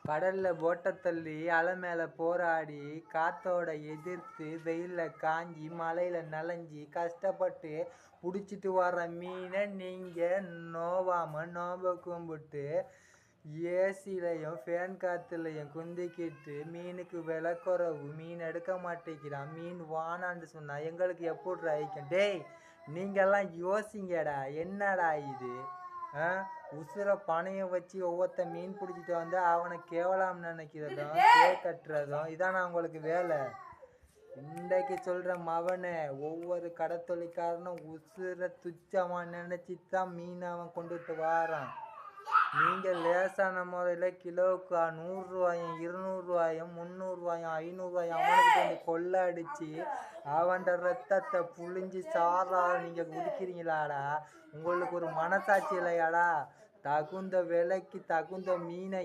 கடல்ல போட்ட தள்ளி அலை மேல போராடி காத்தோட எதிர்த்து வெயில்ல காஞ்சி மலையில நனைஞ்சி கஷ்டப்பட்டு பிடிச்சிட்டு வர்ற மீனை நீங்க நோவாம நோம்ப கும்பிட்டு ஏசிலையும் ஃபேன் காத்துலையும் குந்திக்கிட்டு மீனுக்கு விலை குறவு மீன் எடுக்க மாட்டேங்கிறான் மீன் வானான்னு சொன்னா எங்களுக்கு எப்படி ஐக்கும் டேய் நீங்கெல்லாம் யோசிங்கடா என்னடா இது உசுர பணையம் வச்சு ஒவ்வொருத்த மீன் பிடிச்சிட்டு வந்து அவனை கேவலம் நினைக்கிறதும் கட்டுறதும் இதான உங்களுக்கு வேலை. இன்றைக்கு சொல்ற மவனை ஒவ்வொரு கடத்தொழிக்காரனும் உசுர துச்சமா நினைச்சித்தான் மீன் அவன் கொண்டுட்டு வாரான். நீங்க லேசான முறையில கிலோவுக்கு 100 ரூபாயும் 200 ரூபாயும் 300 ரூபாயும் 500 ரூபாயும் அவனுக்கு வந்து கொள்ளை அடிச்சு அவன் ரத்தத்தை புழிஞ்சு சாரா நீங்க குடிக்கிறீங்களாடா? உங்களுக்கு ஒரு மனசாட்சி இல்லையாடா? தகுந்த விலைக்கு தகுந்த மீனை